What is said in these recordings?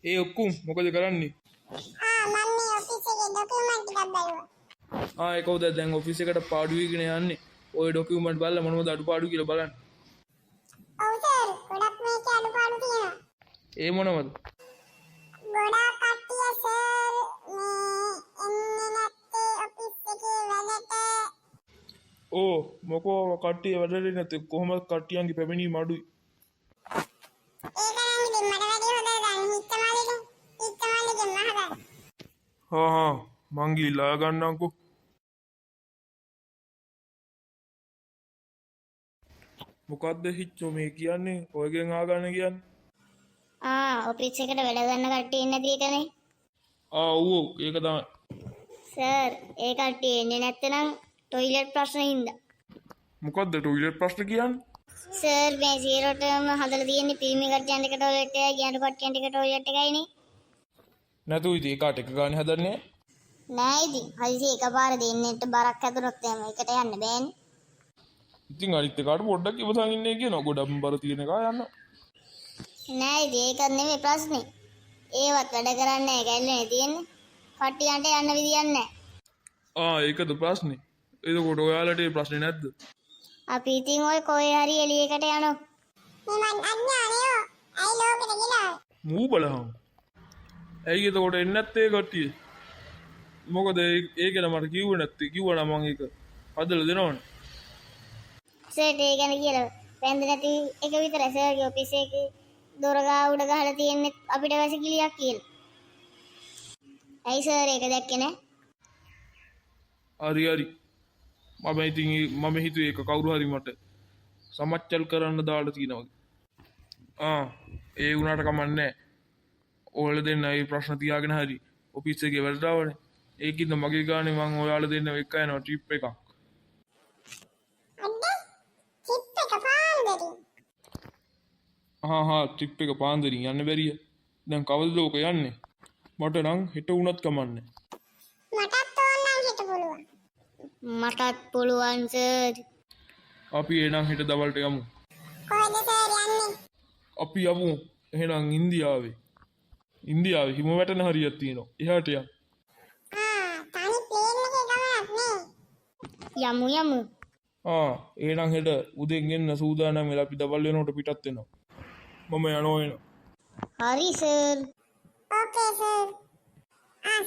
ඒ ඔක්කොම මොකද කරන්නේ? මම මේ ඔෆිස් එකේ ડોකියුමන්ට් ටිකක් බලුවා. ඒ කවුද දැන් ඔෆිස් එකට පාඩු වීගෙන යන්නේ? ওই ડોකියුමන්ට් බලලා මොනවද අඩුපාඩු කියලා බලන්න. ඔව් සර්, ගොඩක් මේකේ අඩුපාඩු තියෙනවා. ඒ මොනවද? ගොඩාක් කට්ටිය සර් මේ එන්නේ නැත්තේ ඔෆිස් එකේ වැඩට. ඕ මොකෝ කට්ටිය වැඩේ නැත්තේ කොහොමද කට්ටියන්ගේ පැමිණීම අඩුයි? ඒක නම් ඉතින් මට වැඩි හොඳ ගන්න හිතමාලිගෙන් මහගන්න. මං ගිහිල්ලා ගන්නම්කෝ. මොකද්ද හිච්චෝ මේ කියන්නේ? ඔයගෙන් ආගන්න කියන්නේ? ඔෆිස් එකට වැඩ ගන්න කට්ටිය ඉන්නේ නැති එකනේ. ඔව් ඒක තමයි. සර්, ඒ කට්ටිය එන්නේ නැත්නම් টয়ලට් ප්‍රශ්න හින්දා. මොකද්ද টয়ලට් ප්‍රශ්න කියන්නේ? සර් මේ සීරෝටම හදලා තියෙන්නේ පිරිමි කට්ටියන්ට එක টয়ලට් එකයි ගෑනු කට්ටියන්ට එක টয়ලට් එකයිනේ. නැතු ඉතින් ඒකට එක ගානේ හදන්නේ නෑ ඉතින් හදිසි එකපාර දෙන්නෙට බරක් හැදුනොත් එහෙම එකට යන්න බෑනේ. ඉතින් අනිත් එකාට පොඩ්ඩක් ඉවසන් ඉන්නේ කියනවා. ගොඩක් බර තියෙන එක යන්න. නෑ ඉතින් ඒකත් නෙමෙයි ප්‍රශ්නේ. ඒවත් වැඩ කරන්නේ නැහැ ගැල්ලනේ තියෙන්නේ. කට්ටියන්ට යන්න විදියක් නැහැ. ඒකද ප්‍රශ්නේ. එතකොට ඔයාලට ඒ ප්‍රශ්නේ නැද්ද? අපි ඉතින් ඔය කොහේ හරි එළියකට යනවා. මම අඥානයෝ. අයි ලෝකෙට ගිලා. මූ බලහන්. ඇයි එතකොට එන්නේ නැත්තේ කට්ටිය? මොකද ඒක නම් මට කිව්වේ නැත්තේ. කිව්වා නම් මම ඒක හදලා දෙනවනේ. සර් ඒ ගැන කියලා වැන්ද නැති එක විතරයි සර්ගේ ඔෆිස් එකේ දොර ගාව උඩ ගහලා තියෙන්නේ අපිට වැසිකිලියක් කියලා. ඇයි සර් ඒක දැක්කේ නැහැ? හරි. මම හිතුවේ ඒක කවුරු හරි මට සමච්චල් කරන්න දාලා තියෙනවා. ඒ වුණාට කමන්නේ නැහැ. ඔයාලා දෙන්න ඒ ප්‍රශ්න තියාගෙන හරි ඔෆිස් එකේ වැඩට ආවනේ. ඒකින්ද මගේ ගානේ මම ඔයාලා දෙන්න එක යනවා ට්‍රිප් එකක්. ට්‍රිප් එක පාන්දරින් යන්න බැරිය. දැන් කවදද ඕක යන්නේ? මට නම් හෙට වුණත් කමන්නේ. මටත් ඕනනම් හෙට පුළුවන්. මටත් පුළුවන් සර්. අපි එනම් හෙට දවල්ට යමු. කොහෙද සර් යන්නේ? අපි යමු එහෙනම් ඉන්දියාවේ. ඉන්දියාවේ හිම වැටෙන හරියක් තියෙනවා. එහාට යමු. තනි ප්ලේන් එකේ ගමනක් නේ. යමු. එහෙනම් හෙට උදෙන් එන්න සූදානම් වෙලා අපි දවල් වෙනකොට පිටත් වෙනවා. මම යනවා එන. හරි සර්. ඕකේ සර්.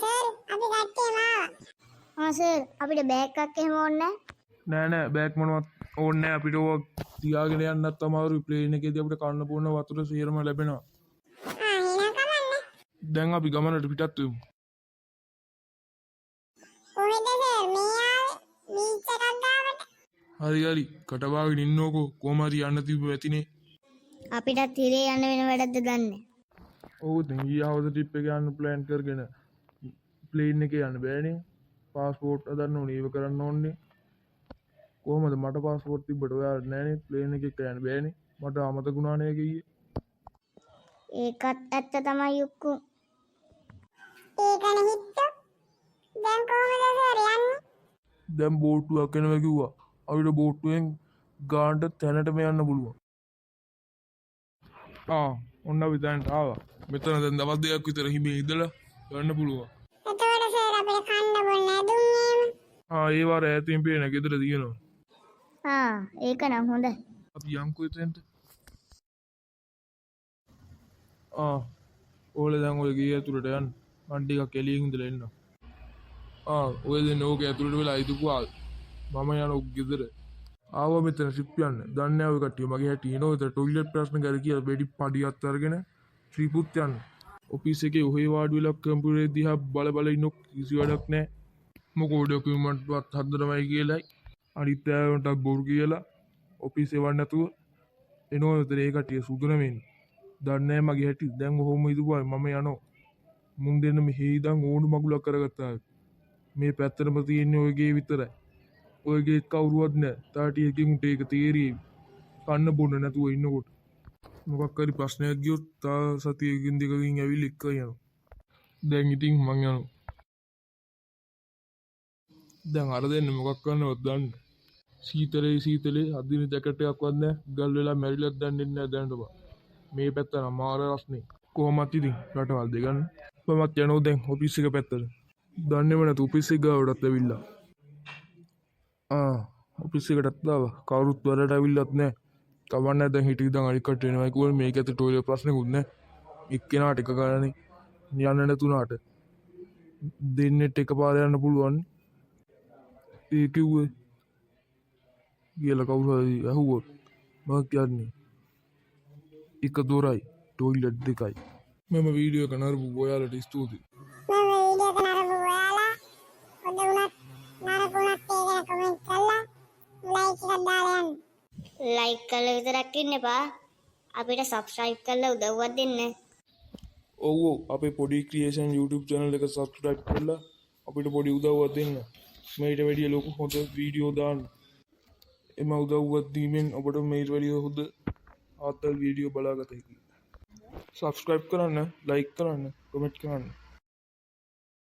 සර් අපි ගත්තේම ආවා. සර් අපිට බෑග් එකක් එහෙම ඕනේ නෑ බෑග් මොනවත් ඕනේ නෑ. අපිට ඕක තියාගෙන යන්නත් අමාරුයි. ප්ලේන් එකේදී අපිට කන්න බොන්න වතුර සියරම ලැබෙනවා. එහෙනම් කමන්නේ. දැන් අපි ගමනට පිටත් වෙමු. කොහෙද සර් මේ ආවේ? බීච් එකක් ගාවට. හරි කටවාගෙන ඉන්නකෝ. කොහම හරි යන්න තිබ්බ ඇතිනේ. අපිටත් හිරේ යන්න වෙන වැඩක්ද දන්නේ. ඔව් දැන් ඊයවද ට්‍රිප් එක යන්න ප්ලෑන් කරගෙන ප්ලේන් එකේ යන්න බෑනේ. පාස්පෝර්ට් හදන්න ඕනේ. ඒව කරන්න ඕනේ. කොහමද මට පාස්පෝර්ට් තිබ්බට ඔයාලට නෑනේ. ප්ලේන් එකේ යන්න බෑනේ. මට අමතකුණා නේ ගියේ. ඒකත් ඇත්ත තමයි යුක්කු. ඒකනේ හිට්ට. දැන් කොහමද සර් යන්නේ? දැන් බෝට්ටුවක් එනවා කිව්වා. අපිට බෝට්ටුවෙන් ගානට තැනටම යන්න පුළුවන්. ඔන්න අපි දැන්ට ආවා. මෙතන දැන් දවස් දෙකක් විතර හිමේ ඉඳලා යන්න පුළුවන්. එතකොට සර් අපිට කන්න බොන්න දුන්නේම. ඒ වාර ඈතින් පේන ගෙදර තියෙනවා. ඒක නම් හොඳයි. අපි යම්කෝ එතෙන්ට. ඕලේ දැන් ඔය ගියේ ඇතුළට යන්න. මන් ටිකක් එළියෙන් ඉඳලා එන්න. ඔය දෙන්න ඕක ඇතුළට වෙලා ඉදුපුවා. මම යන ඔක් ගෙදර. ආවා මෙතන ට්‍රිප් යන්න. දන්නේ නැහැ ඔය කට්ටිය මගේ හැටි එනවා. ඒතර টয়ලට් ප්‍රශ්න කර කියලා බෙඩි පඩියත් අරගෙන ට්‍රිපුත් යන්න. ඔෆිස් එකේ ඔහේ වාඩි වෙලා කම්පියුටරේ දිහා බල ඉන්න කිසි වැඩක් නැහැ. මොකෝ ඩොකියුමන්ට් වත් හදනවයි කියලායි. අනිත් අයවන්ට බොරු කියලා ඔෆිස් එවන්න නැතුව එනවා. ඒතර ඒ කට්ටිය සුදුන වෙන්නේ. දන්නේ නැහැ මගේ හැටි. දැන් ඔහොම ඉදුපුවා මම යනවා. මුන් දෙන්න මෙහි ඉඳන් ඕණු මගුලක් කරගත්තා. මේ පැත්තටම තියෙන්නේ ඔයගේ විතරයි. ඔයගේ කවුරුවත් නැහැ. තාටියකින් උට ඒක තේරෙයි. කන්න බොන්න නැතුව ඉන්නකොට. මොකක් හරි ප්‍රශ්නයක් ගියොත් තා සතියකින් දෙකකින් ඇවිල්ලා එක්ක යනවා. දැන් ඉතින් මං යනවා. දැන් අර දෙන්න මොකක් කරනවද දන්නේ? සීතලේ අදින ජැකට් එකක්වත් නැහැ. ගල් වෙලා මැරිලත් දන්නේ නැහැ දැනට බා. මේ පැත්ත නම් මාර රස්නේ. කොහොමත් ඉතින් රටවල් දෙගන්න මමත් යනෝ දැන් ඔෆිස් එක පැත්තට දන්නේම නැතු ඔෆිස් එක ගාවටත් ඇවිල්ලා ඔෆිස් එකටත් ආවා කවුරුත් වලට ඇවිල්ලත් නැහැ කවන්න දැන් හිටිය ඉඳන් අනිකට එනවා කිව්වල මේක ඇතුළේ ටොයිලට් ප්‍රශ්නකුත් නැහැ එක්කෙනාට එක ගානේ යන්න නැතුණාට දෙන්නෙත් එකපාර යන්න පුළුවන් ඒ කිව්වේ කියලා කවුරු හරි අහුවොත් මම කියන්නේ එක දොරයි ටොයිලට් දෙකයි මෙම වීඩියෝ එක නරඹපු ඔයාලට ස්තුතියි මම වීඩියෝ එක නරඹපු ඔයාලා හොඳ වුණත් නරකුණත් ඒ ගැන කමෙන්ට් කරලා ලයික් එකක් දාලා යන්න. ලයික් කරලා විතරක් ඉන්න එපා. අපිට සබ්ස්ක්‍රයිබ් කරලා උදව්වක් දෙන්න. ඔව් අපේ පොඩි ක්‍රියේෂන් YouTube channel එක subscribe කරලා අපිට පොඩි උදව්වක් දෙන්න මේට වැඩිය ලොකු හොඳ වීඩියෝ දාන්න එම උදව්වක් දීමෙන් ඔබට මේට වැඩිය හොඳ ආතල් වීඩියෝ බලාගත හැකියි subscribe කරන්න like කරන්න comment කරන්න